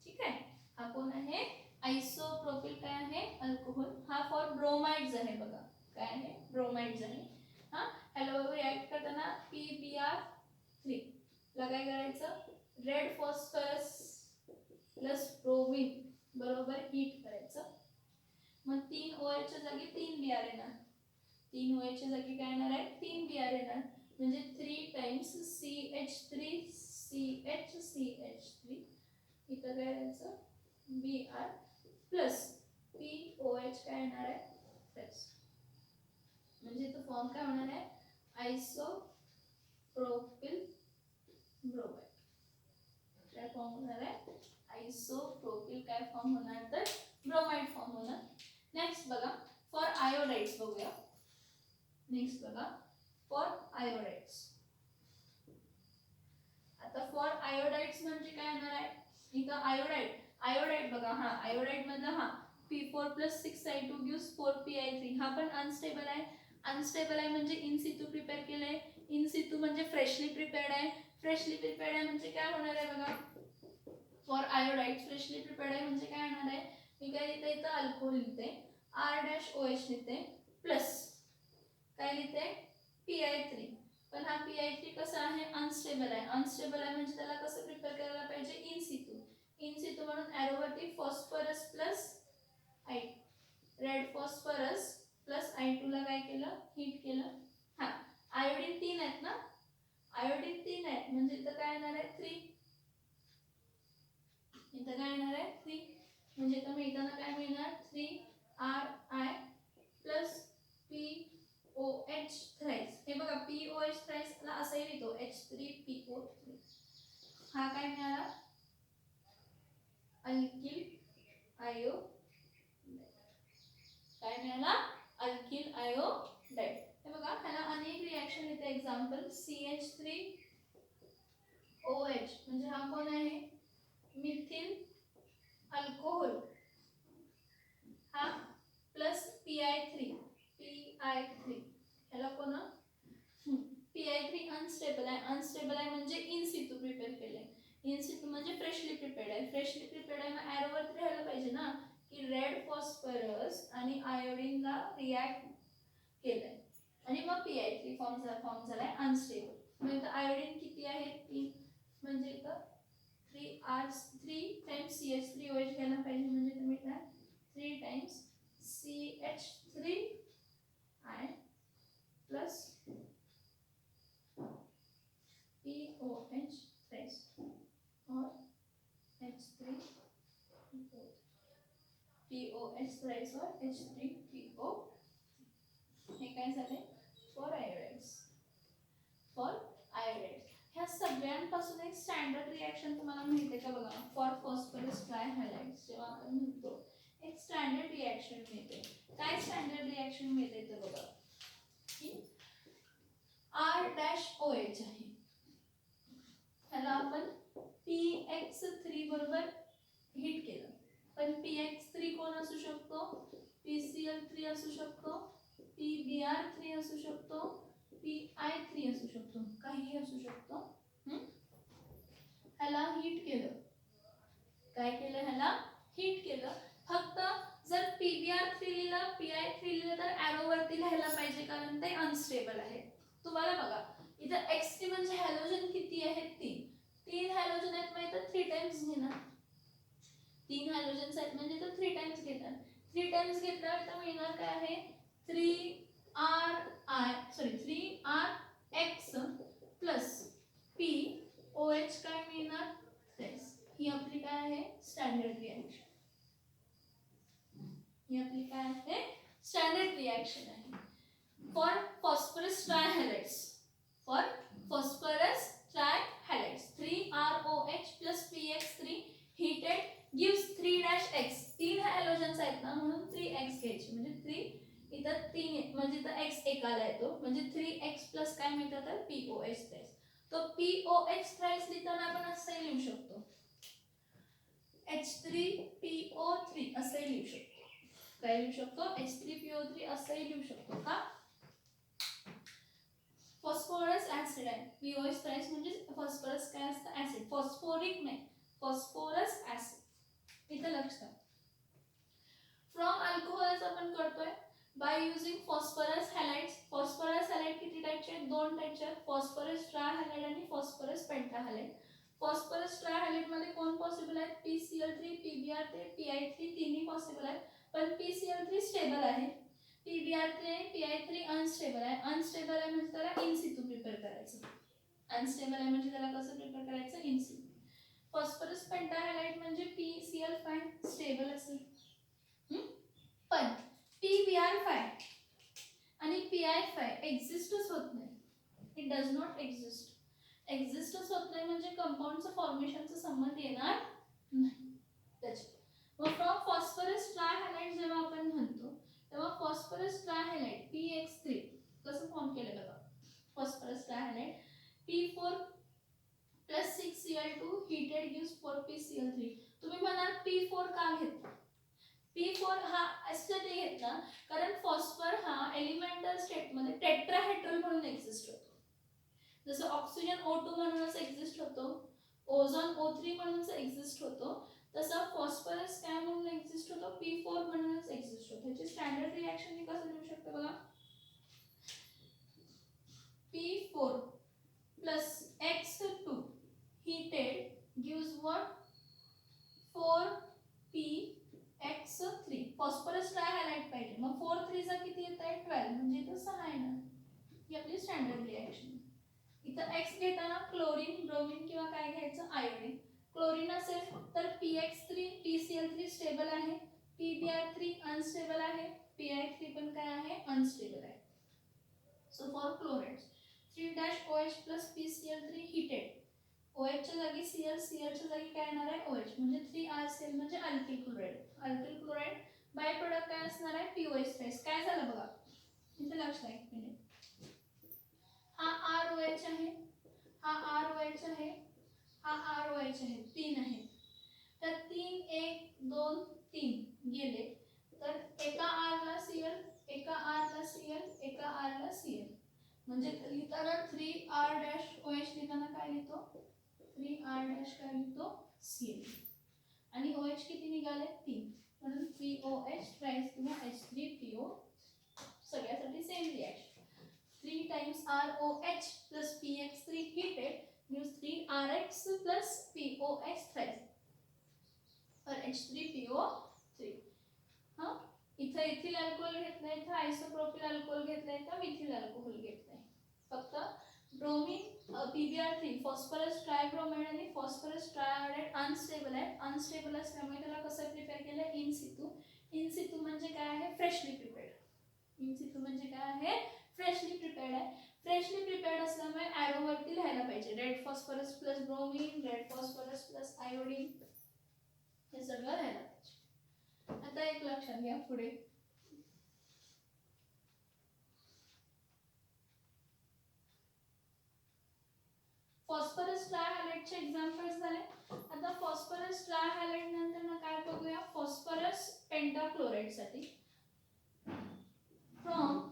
ठीक आहे हा कोण आहे आयसोप्रोपिल काय आहे अल्कोहोल हा फॉर ब्रोमाइड्स आहे बघा काय आहे ब्रोमाइड्स आहे हा ह्याला रिएक्ट करताना PbR3 ला काय करायचं रेड फॉस्फरस प्लस ब्रोमीन बरोबर हीट करायचं मग 3 OH च्या जागी 3 Br येणार 3 OH च्या जागी काय येणार आहे 3 Br येणार म्हणजे 3 टाइम्स CH3 CH3 इथं काय यायचं Br प्लस POH काय येणार आहे प्लस म्हणजे इथं फॉर्म काय होणार आहे आयसोप्रोपिल ब्रोमाइड काय फॉर्म होणार आहे आयसोप्रोपिल काय फॉर्म होणार तर ब्रोमाइड फॉर्म होणार नेक्स्ट बघा फॉर आयोडाइड्स बघूया नेक्स्ट बघा फॉर आयोडाइड्स आता फॉर आयोडाइड्स म्हणजे काय येणार आहे इथं आयोडाइड बघा हा आयोडाइड मधला हा P4 + 6I2 gives 4Pi3 हा पण अनस्टेबल आहे म्हणजे इन सितू प्रिपेअर केलंय इन सितू म्हणजे फ्रेशली प्रिपेअर्ड आहे म्हणजे काय होणार आहे बघा फॉर आयोडाइड फ्रेशली प्रिपेअर्ड आहे म्हणजे काय होणार आहे मी काय लिहिते इथं अल्कोहोल लिहिते R-OH लिहिते प्लस काय लिहिते Pi3 पण हा Pi3 कसा आहे अनस्टेबल आहे म्हणजे त्याला कसं प्रिपेअर करायला पाहिजे इन सितू म्हणून एरो वरती phosphorus plus I red phosphorus plus I2 ला काय केलं हीट केलं हा आयोडीन 3 आहेत ना म्हणजे इथं काय येणार आहे 3 म्हणजे इथं मिळताना काय मिळणार 3Ri प्लस POH थ्राईस हे बघा POH थ्राईस ला असंही लिहितो H3PO3 हा काय मिळाला अल्किल आयोडाइड हे बघा ह्याला अनेक रिएक्शन येते एक्झाम्पल CH3OH म्हणजे हा कोण आहे मिथिल अल्कोहोल हा प्लस Pi3 ह्याला कोण Pi3 अनस्टेबल आहे म्हणजे इन सितू प्रिपेअर केलंय इन सितू म्हणजे फ्रेशली प्रिपेअर्ड आहे मग एरो वरती राहायला पाहिजे ना की रेड फॉस्फरस आणि आयोडीनला रिॲक्ट केलंय आणि मग PI3 फॉर्म झालाय अनस्टेबल. म्हणजे आयोडीन किती आहे 3, म्हणजे इथं 3 टाइम्स CH3OH घ्यायला पाहिजे, म्हणजे तुम्ही काय 3 times CH3I plus POH thrice और H3PO, POH थ्राइस और H3PO. हे काय झाले फॉर आयोडाइड्स. ह्या सगळ्यांपासून एक स्टँडर्ड रिॲक्शन तुम्हाला माहिती आहे का बघा, फॉर फॉस्फरस ट्रायहॅलाइड्स जेव्हा आपण म्हणतो एक स्टँडर्ड रिॲक्शन मिळते. काय स्टँडर्ड रिॲक्शन मिळते तर बघा की R-OH आहे, ह्याला आपण PX3 बरोबर हिट केलं, पण PX3 कोण असू शकतो, PCl3 असू शकतो, PBr3 असू शकतो, PI3 असू शकतो, काही असू शकतो. ह्याला हिट केलं, काय केलं, ह्याला हिट केलं. फक्त जर PBr3 लिहिलं PI3 लिहिलं तर ॲरो वरती लिहायला पाहिजे, कारण ते अनस्टेबल आहे. तुम्हाला बघा इथं X3 म्हणजे हॅलोजन किती आहेत 3 हॅलोजन आहेत, माहिती 3 टाइम्स घेणार, 3 हॅलोजन्स आहेत म्हणजे तर 3 टाइम्स घेतात. 3 टाइम्स घेतल्यावर तर मिळणार काय आहे 3RX प्लस POH काय मिळणार 3. ही आपली काय आहे स्टँडर्ड रिॲक्शन. ही आपली काय आहे स्टँडर्ड रिॲक्शन आहे for phosphorus trihalides. For phosphorus trihalides 3ROH plus PX3 heated gives 3-X. 3 halogens आहेत ना म्हणून 3X घ्यायची, म्हणजे 3 इथं 3 म्हणजे इथं X एकाला येतो, म्हणजे 3X प्लस काय मिळतं तर POH थ्राइस. तो POH थ्राइस लिहिताना आपण असं लिहू शकतो H3PO3 असं लिहू शकतो. काय लिहू शकतो H3PO3 असंही लिहू शकतो का. फॉस्फरस ऍसिड आहे, POH थ्राइस म्हणजे फॉस्फरस काय असतं ऍसिड, फॉस्फोरिक नाही फॉस्फोरस ऍसिड. इथं लक्ष द्या. फ्रॉम अल्कोहोल्स आपण करतोय by using phosphorus halides. Phosphorus halide किती टाइपचे आहेत 2 टाइपचे आहेत, फॉस्फरस ट्रायहॅलाइड आणि फॉस्फरस पेंटाहॅलाइड. फॉस्फरस ट्रायहॅलाइड मध्ये कोण पॉसिबल आहे PCl3 PBr3 PI3 तिन्ही पॉसिबल आहेत, पण PCl3 स्टेबल आहे, PBr3 आणि PI3 अनस्टेबल आहे. अनस्टेबल आहे म्हणजे त्याला इन सितू प्रिपेअर करायचं, अनस्टेबल आहे म्हणजे त्याला कसं प्रिपेअर करायचं इन सितू. फॉस्फरस पेंटाहॅलाइड म्हणजे PCl5 स्टेबल असेल, पण PBr5 आणि PI5 एक्झिस्टच होत नाही, इट डज नॉट एक्झिस्ट. एक्झिस्टच होत नाही म्हणजे कंपाऊंडचं फॉर्मेशनचा संबंध येणार नाही त्याच्यात. मग फ्रॉम फॉस्फरस ट्रायहॅलाइड जेव्हा आपण म्हणतो तेव्हा फॉस्फरस ट्रायहॅलाइड PX3 कसं फॉर्म केलं बघा. Phosphorus trihalide P4 plus 6Cl2 heated gives 4PCl3. तुम्ही म्हणाल P4 का घेतला, P4 हा यासाठी घेतला कारण फॉस्फर हा एलिमेंटल स्टेट मध्ये टेट्राहेड्रल म्हणून एक्झिस्ट होतो. जसं ऑक्सिजन O2 म्हणूनच एक्झिस्ट होतो, ओझोन O3 म्हणूनच एक्झिस्ट होतो, तसं फॉस्फरस काय म्हणून एक्झिस्ट होतो P4 म्हणूनच एक्झिस्ट होतो. ह्याची स्टँडर्ड रिॲक्शन मी कसं लिहू शकतो बघा, P4 plus X2 heated gives what 4PX3. Phosphorus trihalide पाहिजे, मग 4 3 चा किती येत आहे 12 म्हणजे इथं 6 येणार. ही आपली स्टँडर्ड रिॲक्शन. इथं X घेताना क्लोरीन ब्रोमीन किंवा काय घ्यायचं आयोडीन. क्लोरीन असेल तर PX3 PCl3 स्टेबल आहे, PBr3 अनस्टेबल आहे, PI3 पण काय आहे अनस्टेबल आहे. So for chlorides 3-OH plus PCl3 heated. OH च्या जागी Cl, Cl च्या जागी काय येणार आहे OH, म्हणजे 3RCl म्हणजे alkyl chloride. Alkyl chloride by product काय असणार आहे POH थ्राइस. काय झालं बघा इथे लक्ष द्या एक मिनिट. हा ROH आहे, हा ROH आहे, हा ROH आहे, 3 आहे. तर 3 1 2 3 गेले तर एका R ला Cl, एका R ला Cl, एका R ला Cl, म्हणजे लिहिताना 3R-OH लिहिताना काय लिहितो 3R- काय लिहितो Cl. आणि OH किती निघाले 3, म्हणून POH ट्राईस किंवा H3PO सगळ्यासाठी same reaction. 3 times ROH plus PX3 heated gives 3RX plus POH thrice or H3PO3. हां, इथं इथिल अल्कोहोल घेतलंय, इथं आयसोप्रोपिल अल्कोहोल घेतलंय, इथं मिथिल अल्कोहोल घेतलंय. फक्त ब्रोमीन PBr3 फॉस्फरस ट्रायब्रोमाइड आणि फॉस्फरस ट्रायआयोडाइड अनस्टेबल आहे. अनस्टेबल असल्यामुळे त्याला कसं प्रिपेअर केलं? इन सितू. इन सितू म्हणजे काय आहे? Freshly prepared. इन सितू म्हणजे काय आहे? फ्रेशली प्रिपेअर्ड आहे. फ्रेशली प्रिपेअर्ड असल्यामुळे ॲरोवरती लिहायला पाहिजे red phosphorus plus bromine, red phosphorus plus iodine, हे सगळं लिहायला पाहिजे. आता एक लक्षात घ्या पुढे. फॉस्फरस ट्रायहॅलाइडचे एक्झाम्पल्स झाले. आता फॉस्फरस ट्रायहॅलाइड नंतर काय बघूया? फॉस्फरस पेंटाक्लोराइड साठी फ्रॉम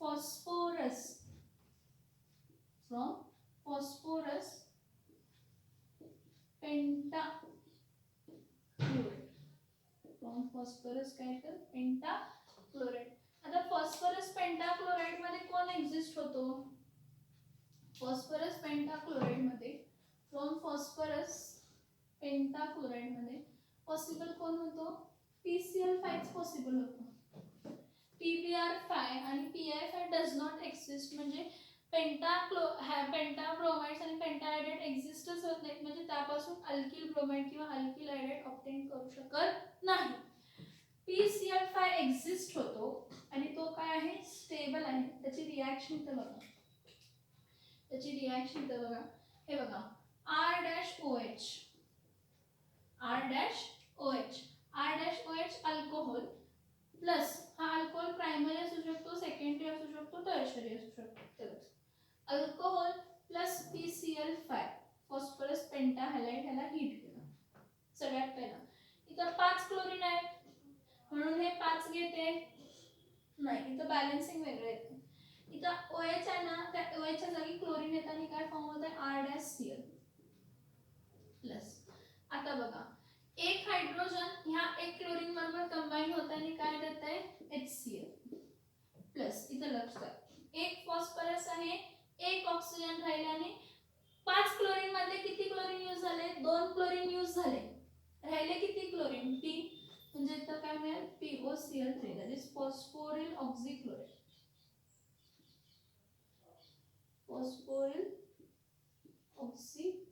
phosphorus पेंटाक्लोराइड. आता फॉस्फरस पेंटाक्लोराइड मध्ये कोण एक्झिस्ट होतो? फॉस्फरस पेंटाक्लोराइड मध्ये फ्रॉम फॉस्फरस पेंटाक्लोराइड मध्ये पॉसिबल कोण होतो? PCl5 पॉसिबल होतो. PBr5 आणि PI5 डज नॉट एक्झिस्ट म्हणजे पेंटाब्रोमाइड्स आणि पेंटाआयोडाइड एक्झिस्टच होत नाहीत, म्हणजे त्यापासून अल्किल ब्रोमाइड किंवा अल्किल आयोडाइड ऑब्टेन करू शकत नाही. PCl5 एक्झिस्ट होतो आणि तो काय आहे? स्टेबल आहे. त्याची रिॲक्शन तर बघा, हे बघा R-OH अल्कोहोल प्लस हा अल्कोहोल प्रायमरी असू शकतो, सेकंडरी असू शकतो, टर्शरी असू शकतो. अल्कोहोल प्लस PCl5 फॉस्फरस पेंटाहॅलाइड ह्याला हीट केलं. सगळ्यात पहिला इथं 5 क्लोरीन आहेत म्हणून हे 5 घेते नाही, इथं बॅलन्सिंग वेगळं येतं. इथं OH आहे ना, त्या OH च्या जागी क्लोरीन येतं आणि काय फॉर्म होत आहे? R-Cl plus. आता बघा एक हायड्रोजन ह्या एक क्लोरीन बरोबर कंबाईन होत आणि काय देत आहे? HCl plus. इथं लक्षात एक फॉस्फरस आहे, एक ऑक्सिजन राहिले आणि 5 क्लोरीन मध्ये किती क्लोरीन यूज झाले? 2 क्लोरीन यूज झाले, राहिले किती क्लोरीन? 3. म्हणजे इथं काय मिळेल? POCl3 that is phosphoryl oxychloride. Phosphoryl oxychloride.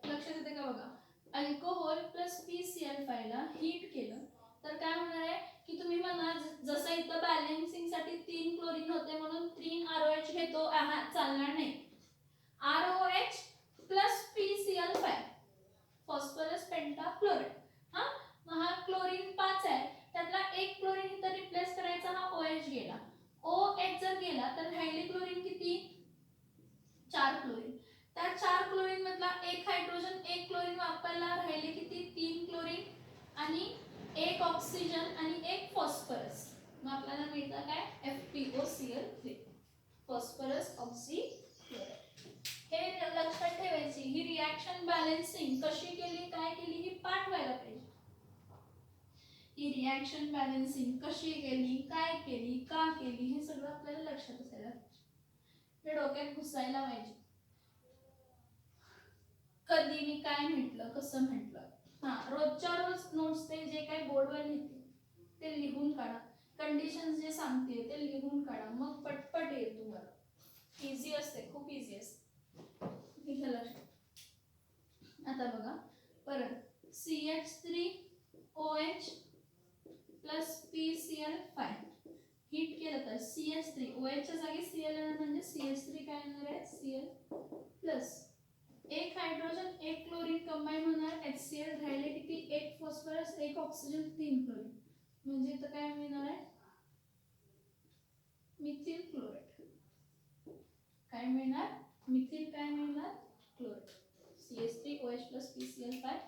लक्षात येते का बघा? अल्कोहोल प्लस PCl5 ला हीट केलं तर काय होणार आहे की तुम्ही म्हणा जसं इथं बॅलन्सिंग साठी 3 क्लोरीन होते म्हणून 3 ROH घेतो, चालणार नाही. ROH plus PCl5 phosphorus pentachloride. मग हा क्लोरीन 5 आहे, त्यातला एक क्लोरीन इथं रिप्लेस करायचा, हा OH गेला. OH जर गेला तर राहिले क्लोरीन किती? 4 क्लोरीन. त्या 4 क्लोरीन मधला एक हायड्रोजन एक क्लोरीन वापरला, राहिले किती? 3 क्लोरीन आणि एक ऑक्सिजन आणि एक फॉस्फरस. मग आपल्याला मिळतं काय? FeOCl3 phosphorus ऑक्झीक्लोराइड. हे लक्षात ठेवायची. ही रिॲक्शन बॅलन्सिंग कशी केली, काय केली, ही पाठ व्हायला पाहिजे. ही रिॲक्शन बॅलन्सिंग कशी केली, काय केली, का केली, हे सगळं आपल्याला लक्षात असायला पाहिजे, हे डोक्यात घुसायला पाहिजे. कधी मी काय म्हटलं, कसं म्हटलं. रोजच्या रोज नोट्स ते जे काही बोर्डवर लिहिते ते लिहून काढा. कंडिशन जे सांगते ते लिहून काढा, मग पटपट येईल तुम्हाला. इझी असते, खूप इझी असते. इथं लक्षात. आता बघा परत CH3OH प्लस PCl5 हीट केलं तर CH3 OH च्या जागी Cl येणार म्हणजे CH3 काय येणार आहे? Cl प्लस एक हायड्रोजन एक क्लोरीन कंबाईन होणार, HCl राहिले किती? एक फॉस्फरस एक ऑक्सिजन 3 क्लोरीन, म्हणजे इथं काय मिळणार आहे? Methyl chloride. काय मिळणार? मिथिल काय मिळणार? Chloride. CH3OH plus PCl5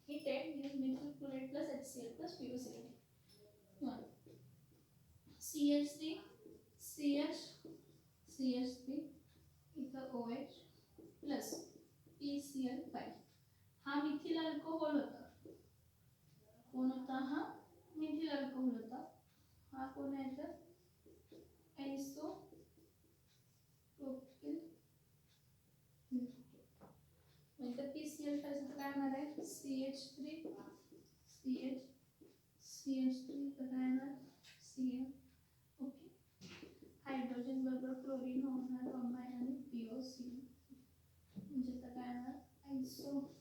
heated gives methyl chloride plus HCl plus POCl. CH3 CH3 इथं OH plus PCl5 अल्कोहोल होता. कोण होता हा? मिथिल अल्कोहोल होता. हा कोण आहे तर आयसोप्रोपिल. म्हणजे PCl काय येणार आहे CH3 तर काय येणार Cl. ओके. हायड्रोजन बरोबर क्लोरीन होणार कंबाईन आणि POCl म्हणजे तर काय येणार आयसोप्रोपिल.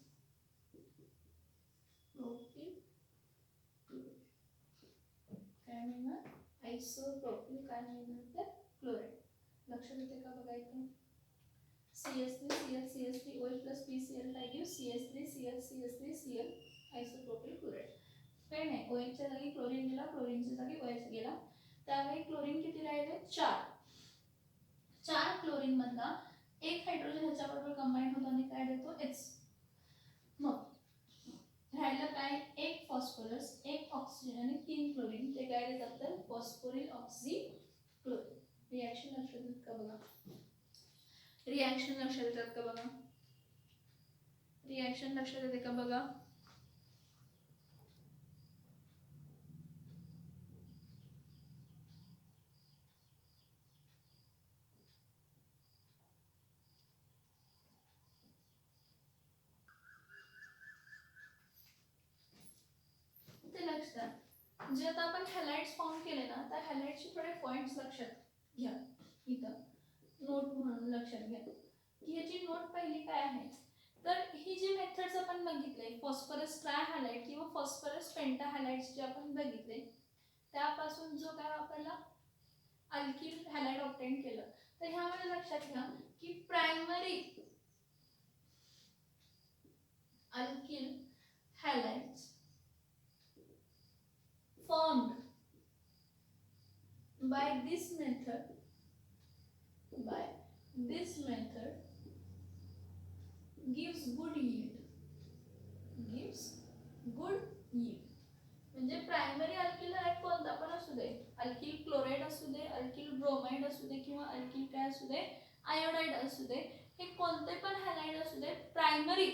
काय मिळणार आयसोप्रोपिल काय मिळणार तर क्लोराईड. लक्षात येते का बघा इथे CH3 OH + PCl काय घेऊ CH3 आयसोप्रोपिल क्लोराईड. काय नाही OH च्या जागी क्लोरीन गेला, क्लोरीनच्या जागी OH गेला. त्यावेळी क्लोरीन किती राहिले 4 क्लोरीन मधला एक हायड्रोजन ह्याच्याबरोबर कंबाईन होतो आणि काय देतो H. मग राहिलं काय एक फॉस्फरस, एक ऑक्सिजन आणि 3 क्लोरीन. ते काय देतात तर फॉस्फोरिल ऑक्सी क्लोरीन. रिएक्शन लक्षात येतात का बघा. रिएक्शन लक्षात येतात का बघा. रिएक्शन लक्षात येते का बघा. लक्षात जे आता आपण हॅलाइड्स फॉर्म केले ना त्या हॅलाइड्सचे थोडे पॉइंट्स लक्षात घ्या. इथं नोट म्हणून लक्षात घ्या की याची नोट पहिली काय आहे तर ही जी मेथड्स आपण बघितले फॉस्फरस ट्रायहॅलाइड किंवा फॉस्फरस पेंटाहॅलाइड्स जे आपण बघितले त्यापासून जो काय वापरला अल्किल हॅलाइड ऑब्टेन केलं. तर ह्यामध्ये लक्षात घ्या की primary alkyl halides formed by this method gives good yield. म्हणजे प्रायमरी अल्किल हॅलाइड कोणता पण असू दे, अल्किल क्लोराइड असू दे, अल्किल ब्रोमाइड असू दे किंवा अल्किल काय असू दे आयोडाइड असू दे, हे कोणते पण हॅलाइड असू दे प्रायमरी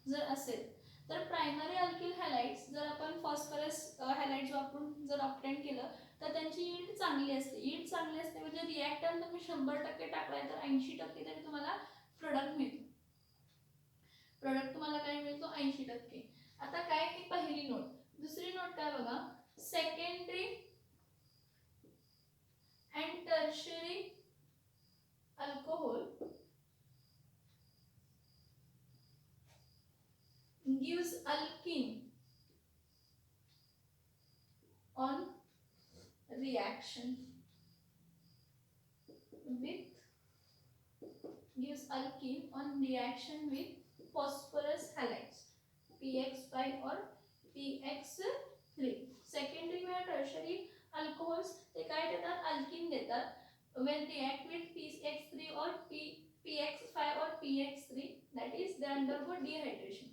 जर असेल तर प्रायमरी अल्किल हॅलाइड्स जर आपण फॉस्फरस हॅलाइड्स वापरून जर ऑब्टेन केलं तर त्यांची यील्ड चांगली असते. यील्ड चांगली असते म्हणजे रिएक्टंट तुम्ही 100% टाकलाय तर 80% तरी तुम्हाला प्रोडक्ट मिळतो. प्रोडक्ट तुम्हाला काय मिळतो 80%. आता काय ही पहिली नोट. दुसरी नोट काय बघा secondary and tertiary alcohol gives alkene on reaction with phosphorus halides PX5 or PX3. Secondary व टर्शियरी अल्कोहोल्स ते काय देतात अल्किन देतात when react with PX3 or PX5 or PX3 that is they undergo dehydration.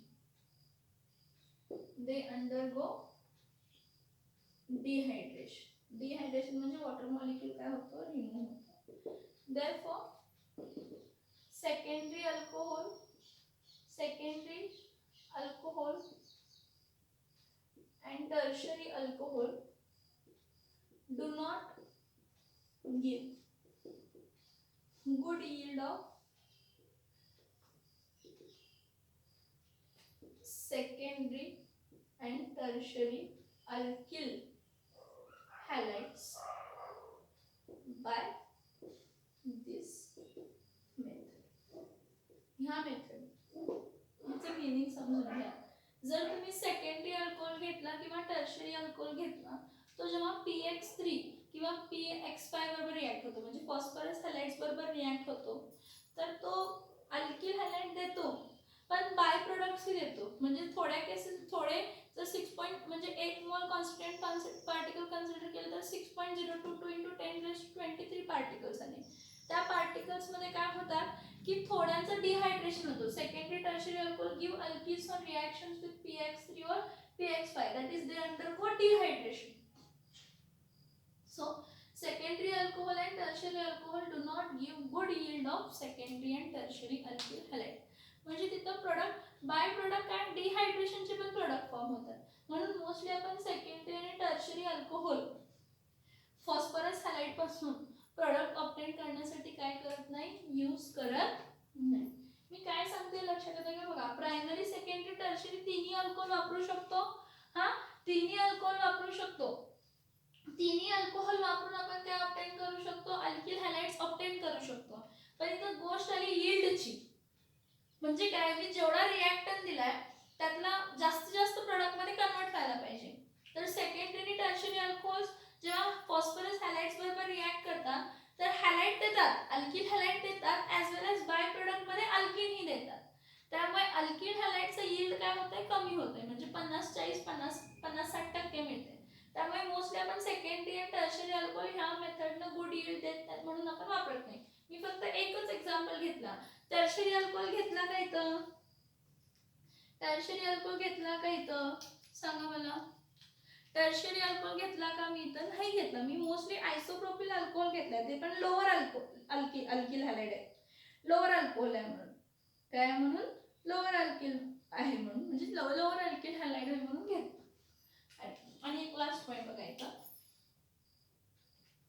Dehydration म्हणजे water molecule काय होतो remove होतो. Therefore secondary alcohol and tertiary alcohol do not give good yield of secondary and tertiary alkyl halides by this method. ह्या method ह्याचं meaning समजून घ्या. जर तुम्ही सेकंडरी अल्कोहोल घेतला किंवा टर्शियरी अल्कोहोल घेतला तो जेव्हा PX3 किंवा PX5 बरोबर रिएक्ट होतो म्हणजे फॉस्फरस हॅलाइड्स बरोबर रिएक्ट होतो तर तो अल्किल हॅलाइड देतो पण बाय प्रोडक्ट्स ही देतो. म्हणजे थोड्या केसेस थोडे जर 6 म्हणजे 1 मोल कॉन्स्टंट पार्टिकल कन्सिडर केलं तर 6.022 × 10⁻23 पार्टिकल्स आले. त्या पार्टिकल्स मध्ये काय होतात की थोड्यांचं डिहायड्रेशन होतं. Secondary tertiary alcohol give alkyls on reactions with PX3 or PX5 that is they undergo dehydration. So secondary alcohol and tertiary alcohol do not give good yield of secondary and tertiary alkyl halide. म्हणजे तिथं product by product काय डिहायड्रेशनचे पण product form होतात. म्हणून mostly आपण secondary आणि tertiary alcohol phosphorus halide पासून product obtain करण्यासाठी काय करत नाही, यूज करत नाही. मी काय सांगते लक्षात येतं का बघा, प्रायमरी सेकंडरी टर्शरी तिन्ही अल्कोहोल वापरू शकतो. तिन्ही अल्कोहोल वापरू शकतो. तिन्ही अल्कोहोल वापरून आपण काय ऑब्टेन करू शकतो, अल्किल हॅलाइड्स ऑब्टेन करू शकतो. पण इथं गोष्ट आली यील्डची. म्हणजे काय, मी जेवढा रिएक्टंट दिलाय त्यातला जास्तीत जास्त प्रोडक्ट मध्ये कन्वर्ट व्हायला पाहिजे. तर सेकंडरी टर्शरी अल्कोहोल्स जेव्हा फॉस्फरस हॅलाइड्स बरोबर रिएक्ट करतात तर हॅलाइड देतात, अल्किल हॅलाइड देतात, as well as by product मध्ये अल्किन ही देतात. त्यामुळे अल्किल हॅलाइडचं यील्ड काय होतंय, कमी होतंय. म्हणजे 50-40 50-60% मिळते. त्यामुळे मोस्टली आपण सेकंडरी आणि टर्शरी अल्कोहोल ह्या मेथडनं गुड यील्ड देत नाहीत म्हणून आपण वापरत नाही. मी फक्त एकच एक्झाम्पल घेतला. टर्शरी अल्कोहोल घेतला का इथं, टर्शरी अल्कोहोल घेतला का इथं, सांगा मला. टर्शरी अल्कोहोल घेतला का मी इथं, नाही घेतला. मी मोस्टली आयसोप्रोपिल अल्कोहोल घेतलाय, ते पण लोअर अल्किल हॅलाइड आहे, लोअर अल्कोहोल आहे म्हणून. काय म्हणून, लोअर अल्किल आहे म्हणून, म्हणजे लोअर अल्किल हॅलाइड आहे म्हणून घेतला. आणि एक लास्ट पॉइंट बघायचा,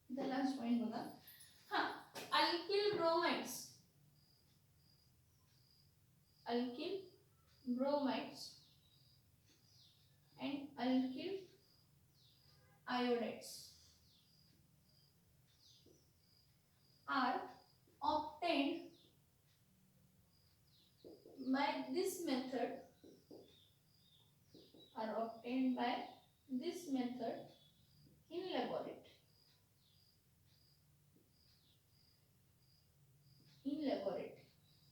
द लास्ट पॉइंट बघा. Alkyl bromides, alkyl bromides and alkyl iodides are obtained by this method, in laboratory.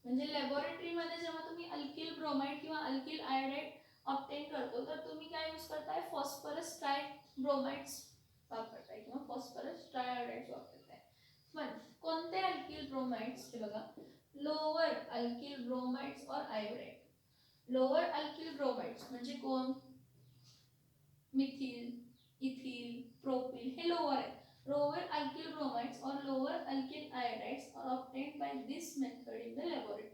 म्हणजे लॅबोरेटरी मध्ये जेव्हा तुम्ही अल्किल ब्रोमाइड किंवा अल्किल आयोडाइड ऑब्टेन करतो तर तुम्ही काय यूज करताय, फॉस्फरस ट्राय ब्रोमाइड्स वापरताय किंवा फॉस्फरस ट्राय आयोडाइड्स वापरताय. पण कोणते अल्किल ब्रोमाइड्स, हे बघा, लोअर अल्किल ब्रोमाइड्स और आयोडाइड. लोअर अल्किल ब्रोमाइड्स म्हणजे कोण, मिथिल, इथिल, प्रोपिल, हे लोअर आहे. Lower alkyl bromides or lower alkyl iodides are obtained by this method in the laboratory.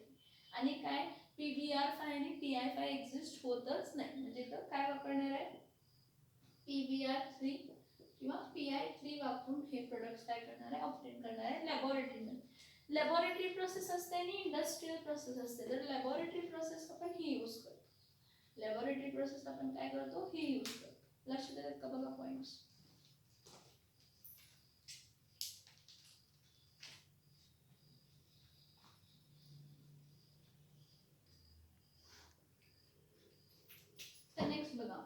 आणि काय, PbR5 आणि TI5 एक्झिस्ट होतच नाही. म्हणजे तर काय वापरणार आहे, PbR3 किंवा PI3 वापरून हे प्रोडक्ट्स काय करणार आहे, ऑब्टेन करणार आहे लॅबोरेटरीमध्ये. लॅबोरेटरी प्रोसेस असते आणि इंडस्ट्रियल प्रोसेस असते. तर लॅबोरेटरी प्रोसेस आपण ही यूज करतो. लॅबोरेटरी प्रोसेस आपण काय करतो, ही यूज करतो. लक्षात येतात का बघा पॉइंट्स. नेक्स्ट बघा,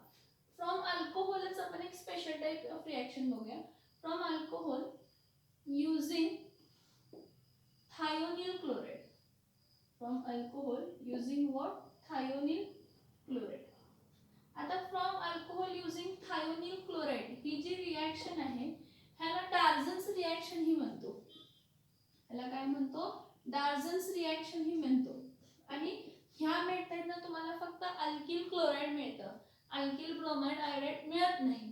फ्रॉम अल्कोहोलच आपण एक स्पेशल टाइप ऑफ रिएक्शन बघूया. From alcohol using thionyl chloride. From alcohol using what, thionyl chloride. आता from alcohol using thionyl chloride ही जी रिएक्शन आहे ह्याला डार्झन्स रिएक्शन ही म्हणतो. ह्याला काय म्हणतो, डार्झन्स रिएक्शन ही म्हणतो. आणि ह्या मेथडनं तुम्हाला फक्त अल्किल क्लोराइड मिळतं, अल्किल ब्रोमाइड आयोडाइड मिळत नाही.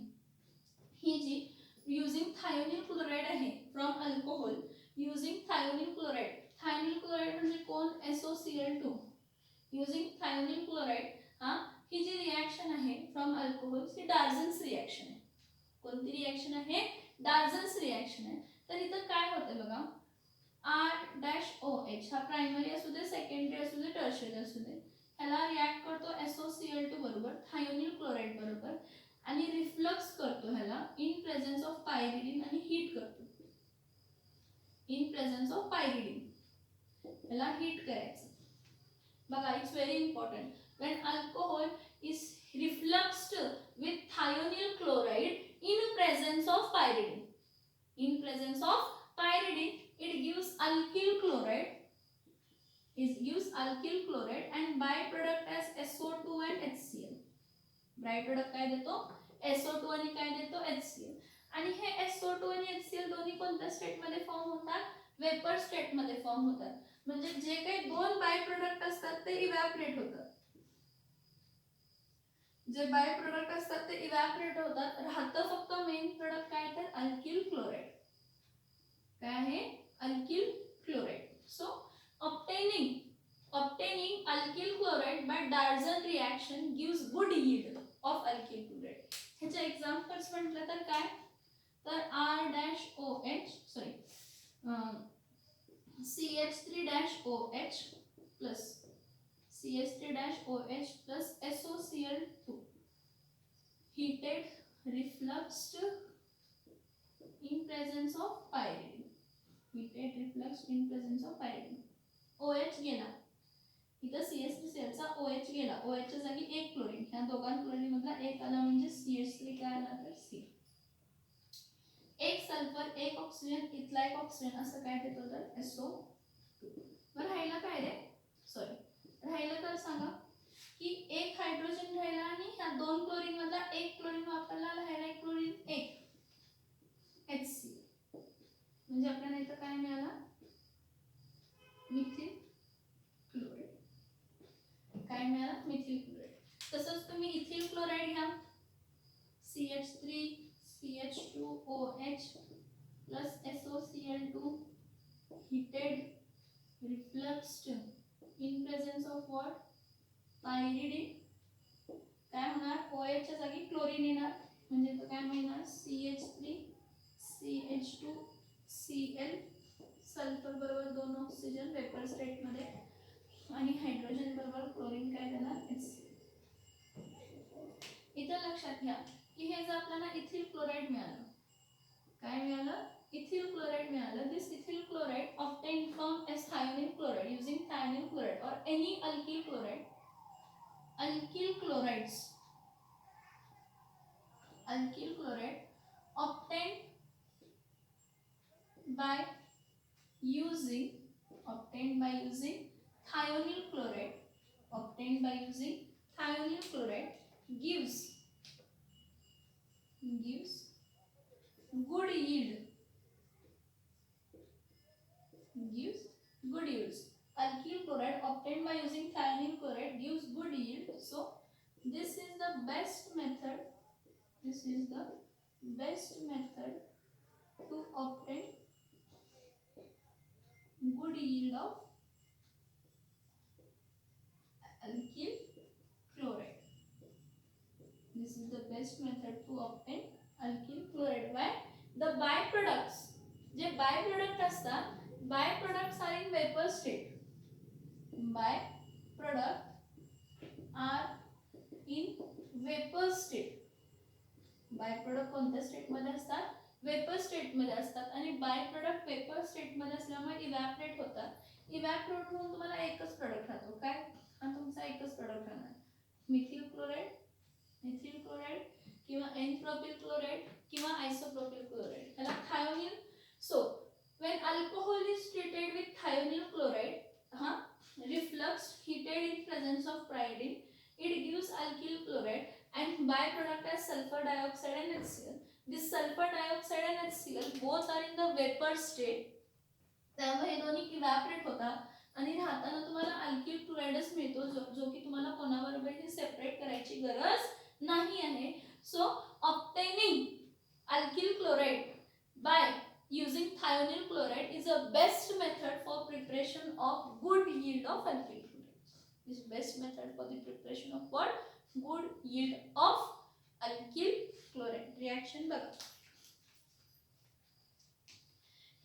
ही जी युजिंग thionyl chloride आहे, from alcohol using thionyl chloride. thionyl chloride म्हणजे कोण, SOCl2. युजिंग thionyl chloride ही जी रिएक्शन आहे फ्रॉम अल्कोहोल ही डार्झन्स रिएक्शन आहे. कोणती रिएक्शन आहे, डार्झन्स रिएक्शन आहे. तर इथं काय होतं बघा, R-OH हा प्रायमरी असू दे, सेकंडरी असू दे, टर्शरी असू दे, ह्याला रिॲक्ट करतो SOCl2 बरोबर, thionyl chloride बरोबर, आणि रिफ्लक्स करतो ह्याला इन प्रेझेन्स ऑफ पायरिडिन आणि हीट करतो. इन प्रेझेन्स ऑफ पायरिडिन ह्याला हीट करायचं. बघा, it's very important. When alcohol is refluxed with thionyl chloride in presence of pyridine, in presence of pyridine it gives alkyl chloride, and byproduct as SO2 and HCl. byproduct काय देतो, SO2 आणि काय देतो, HCl. आणि हे SO2 आणि HCl दोन्ही कोणत्या स्टेट मध्ये फॉर्म होतात, वेपर स्टेट मध्ये फॉर्म होतात. म्हणजे जे काही दोन बाय प्रोडक्ट असतात ते इव्हॅपोरेट होतात. जे बाय प्रोडक्ट असतात ते इव्हॅपोरेट होतात. राहतं फक्त मेन प्रोडक्ट काय, तर अल्किल क्लोराइड. काय आहे, alkyl chloride. So obtaining alkyl chloride by Darson reaction gives good yield of alkyl chloride. ह्याचे एक्झाम्पल्स म्हटलं तर काय, तर R-OH sorry CH3-OH plus CH3-OH plus SOCl2 heated refluxed in presence of pyridine. Heated refluxed in presence of pyridine. OH गेला इथं CH3 चा OH गेला, OH च्या जागी एक क्लोरीन, ह्या दोघां क्लोरीन मधला एक आला म्हणजे CH3 काय आला तर C. एक सल्फर एक ऑक्सिजन इथला एक ऑक्सिजन असं काय ते टोटल SO2. बरं राहिलं काय रे, सॉरी राहिलं तर सांगा की एक हायड्रोजन राहिला आणि ह्या दोन क्लोरीन मधला एक क्लोरीन वापरला, राहिला एक क्लोरीन एक HCl, म्हणजे आपल्याला इथं काय मिळाला मिथिल क्लोराईड. काय मिळाला मिथिल क्लोराईड. तसंच तुम्ही इथिल क्लोराईड घ्या, CH3 CH2OH plus SOCl2 heated refluxed in presence of what pyridine. काय होणार, OH च्या जागी क्लोरीन येणार म्हणजे तो काय मिळणार CH3 CH2Cl, सल्फर बरोबर दोन ऑक्सिजन वेपर स्टेट मध्ये आणि हायड्रोजन बरोबर क्लोरीन काय देणार HCl. इथं लक्षात घ्या की हे जर आपल्याला इथिल क्लोराईड मिळालं, काय मिळालं इथिल क्लोराईड मिळालं. This ethyl chloride obtained from as thionyl chloride using thionyl chloride or any alkyl chloride. Alkyl chloride obtained by using thionyl chloride gives good yield. Alkyl chloride obtained by using thionyl chloride gives good yield. So this is the best method to obtain good yield of alkyl chloride. This is the best method to obtain alkyl chloride. Why? The byproducts, जे byproduct असतात, byproducts are in vapor state. By-product कोणत्या state मध्ये असतात, vapour state मध्ये असतात आणि by-product vapour state मध्ये असल्यामुळे इव्हॅपोरेट होतात. इव्हॅपोरेट होऊन तुम्हाला एकच प्रोडक्ट राहतो, काय हा तुमचा एकच प्रोडक्ट राहणार मिथिल क्लोराइड, इथिल क्लोराइड किंवा एन प्रोपिल क्लोराइड किंवा आयसोप्रोपिल क्लोराइड. त्याला thionyl. So when alcohol is treated with thionyl chloride reflux heated in presence of pyridine, it gives alkyl chloride and byproduct as sulfur dioxide and HCl. This sulfur dioxide and HCl both are in the vapor state, त्यामुळे हे दोन्ही evaporate होतात आणि राहताना तुम्हाला alkyl क्लोराइडच मिळतो, जो की तुम्हाला कोणाबरोबरही सेपरेट करायची गरज नाही आहे. So obtaining alkyl chloride by using thionyl chloride is a best method for preparation of good yield of alkyl chloride. This best method for the preparation of what? Good yield of alkyl chloride. Reaction बघा.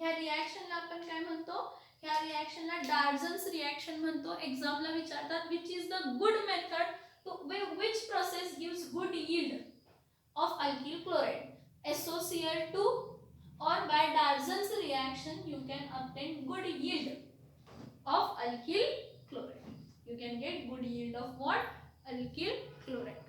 ह्या रिएक्शनला आपण काय म्हणतो, ह्या रिएक्शनला डार्झन्स reaction म्हणतो. एक्झामला विचारतात which is the good method to which process gives good yield of alkyl chloride, SOCl2 or by Darzon's reaction you can obtain good yield of alkyl chloride. You can get good yield of what? Alkyl chloride.